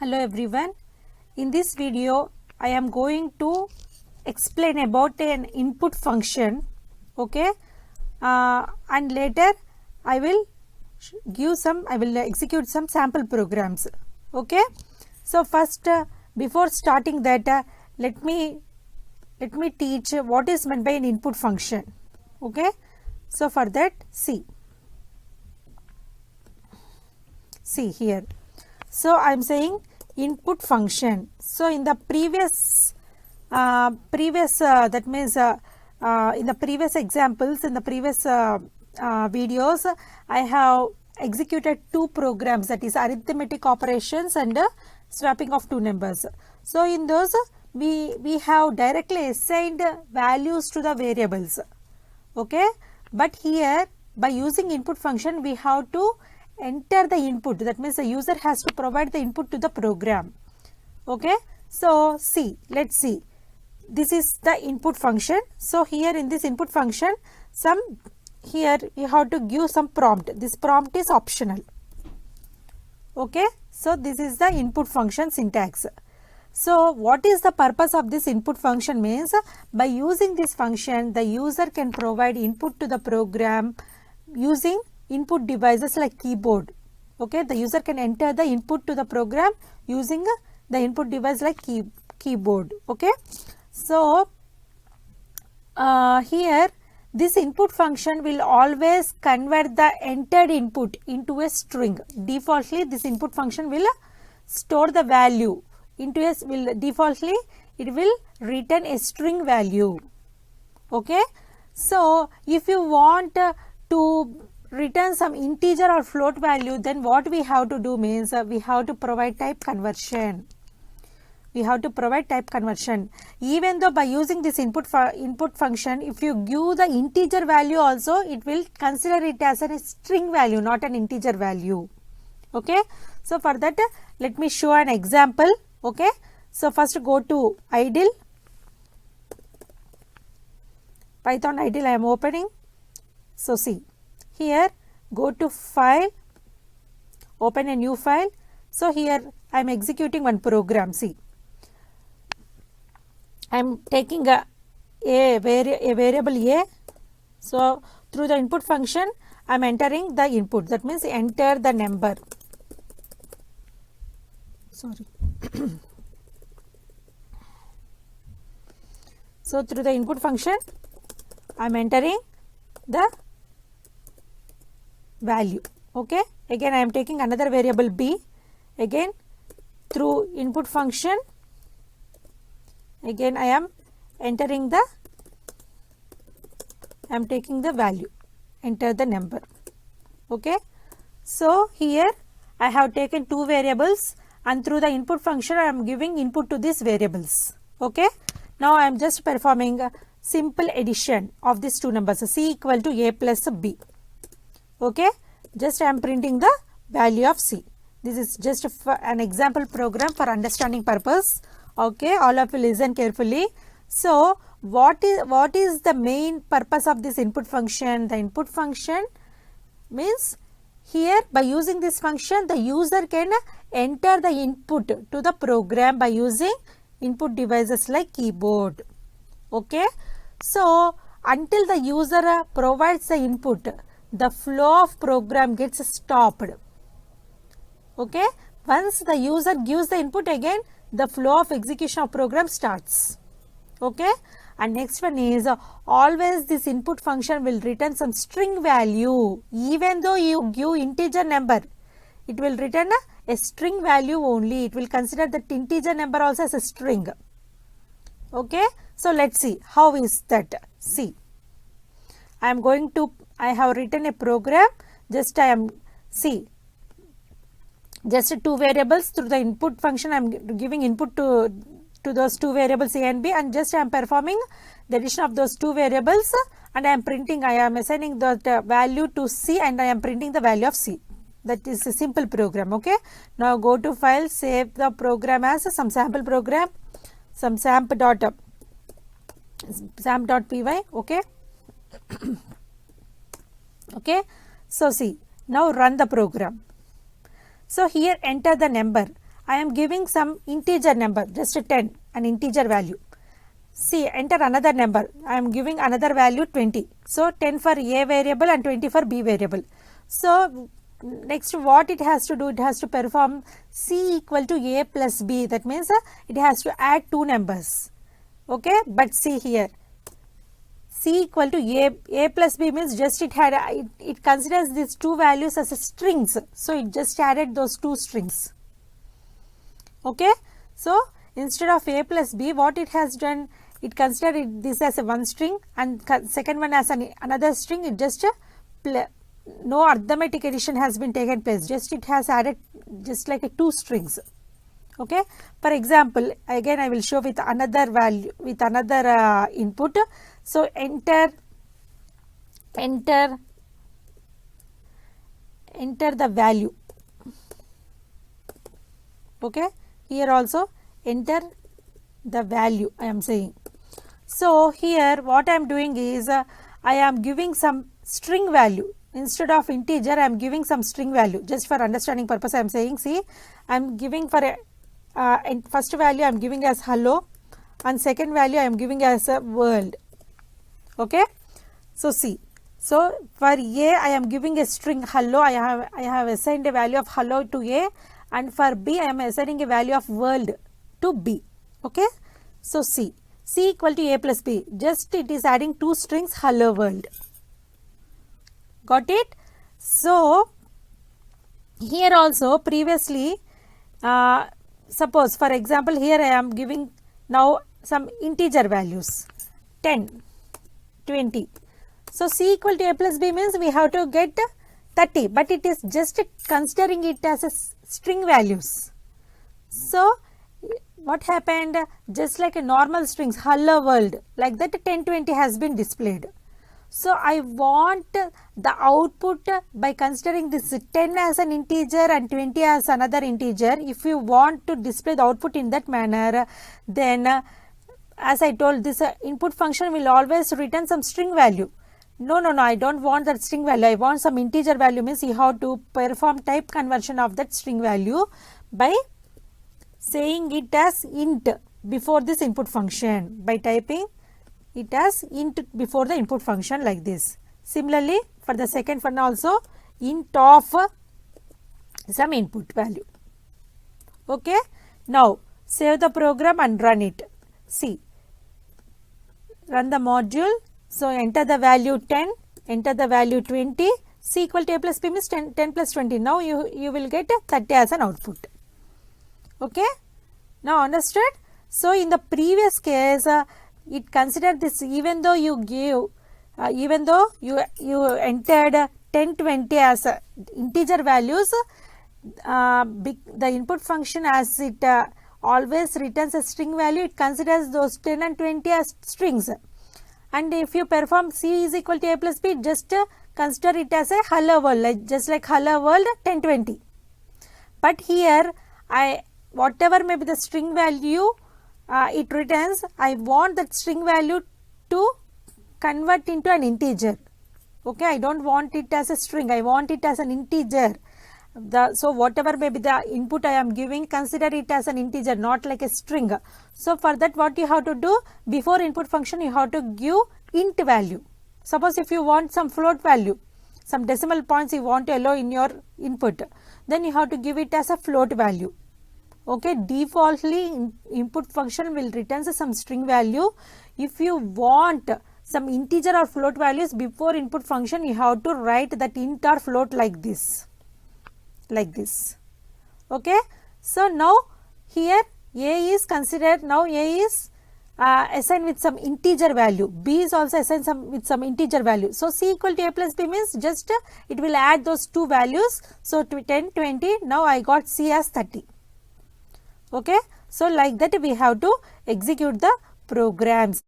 Hello everyone. In this video I am going to explain about an input function, okay, and later I will execute some sample programs, okay. So first before starting that let me teach what is meant by an input function, okay. So for that see here. So I am saying input function. So in the previous that means in the previous examples, in the previous videos, I have executed two programs, that is arithmetic operations and swapping of two numbers. So in those we have directly assigned values to the variables, okay. But here by using input function we have to enter the input, that means the user has to provide the input to the program, okay. So see, let's see, this is the input function. So here in this input function, here you have to give some prompt. This prompt is optional, okay. So this is the input function syntax. So what is the purpose of this input function means, by using this function the user can provide input to the program using input devices like keyboard, okay. The user can enter the input to the program using the input device like keyboard, okay. So here this input function will always convert the entered input into a string. Defaultly this input function will store the value into a defaultly it will return a string value, okay. So if you want to return some integer or float value, then what we have to do means we have to provide type conversion. Even though by using this input function, if you give the integer value also, it will consider it as a string value, not an integer value, okay. So for that let me show an example, okay. So first go to idle, Python idle I am opening. So see here, go to file, open a new file. So here I am executing one program. See, I am taking a variable a. So through the input function I am entering the input, that means enter the number. Sorry. So through the input function I am entering the value, okay. Again I am taking another variable b, again through input function again I am entering the, I am taking the value, enter the number, okay. So here I have taken two variables and through the input function I am giving input to these variables, okay. Now I am just performing a simple addition of these two numbers, c equal to a plus b, okay. Just I am printing the value of c. This is just an example program for understanding purpose, okay. All of you listen carefully. So what is the main purpose of this input function? The input function means here by using this function the user can enter the input to the program by using input devices like keyboard, okay. So until the user provides the input, the flow of program gets stopped, okay. Once the user gives the input, again the flow of execution of program starts, okay. And next one is always this input function will return some string value. Even though you give integer number, it will return a string value only. It will consider that integer number also as a string, okay. So let's see how is that. See, I have written a program, just I am, see, just two variables. Through the input function I am giving input to those two variables a and b, and just I am performing the addition of those two variables and I am printing, I am assigning the value to c and I am printing the value of c. That is a simple program, okay. Now go to file, save the program as some sample program, some samp.py, okay. Okay. So see, now run the program. So here enter the number. I am giving some integer number, just a 10, an integer value. See, enter another number. I am giving another value 20. So 10 for A variable and 20 for B variable. So next what it has to do, it has to perform C equal to A plus B. That means it has to add two numbers. Okay, but see here, C equal to A plus B means just it considers these two values as a strings. So it just added those two strings. Okay, so instead of A plus B, what it has done, it considered this as a one string and second one as another string. It just no arithmetic addition has been taken place, just it has added just like a two strings. Okay, for example, again I will show with another value, with another input. So enter the value. Okay, here also enter the value I am saying. So here what I am doing is I am giving some string value. Instead of integer, I am giving some string value. Just for understanding purpose, I am saying, see, I am giving for a first value I am giving as hello, and second value I am giving as a world. Okay, so see, so for A I am giving a string hello. I have assigned a value of hello to A, and for B I am assigning a value of world to B. Okay, so C equal to A plus B, just it is adding two strings hello world. Got it? So here also previously, suppose for example here I am giving now some integer values 10, 20. So C equal to A plus B means we have to get 30, but it is just considering it as a string values. So what happened, just like a normal strings hello world, like that 10, 20 has been displayed. So I want the output by considering this 10 as an integer and 20 as another integer. If you want to display the output in that manner, then as I told, this input function will always return some string value. No, I don't want that string value. I want some integer value, means you have to perform type conversion of that string value by saying it as int before this input function, by typing it as int before the input function like this. Similarly, for the second one also, int of some input value. Okay, now save the program and run it. See, run the module. So enter the value 10, enter the value 20. C equal to A plus B means 10 plus 20. Now you will get 30 as an output. Okay, now understood? So in the previous case, it considered this, even though you give, even though you entered 10, 20 as integer values, the input function, as it always returns a string value, it considers those 10 and 20 as strings. And if you perform C is equal to A plus B, just consider it as a hello world, like just like hello world 10, 20. But here whatever may be the string value it returns, I want that string value to convert into an integer. Okay, I don't want it as a string, I want it as an integer. So whatever may be the input I am giving, consider it as an integer, not like a string. So for that, what you have to do, before input function you have to give int value. Suppose if you want some float value, some decimal points you want to allow in your input, then you have to give it as a float value. Okay, defaultly input function will return some string value. If you want some integer or float values before input function, you have to write that int or float like this. Okay, so now here A is considered, now A is assigned with some integer value, B is also assigned with some integer value. So C equal to A plus B means just it will add those two values. So 10, 20, now I got C as 30. Okay, so like that we have to execute the programs.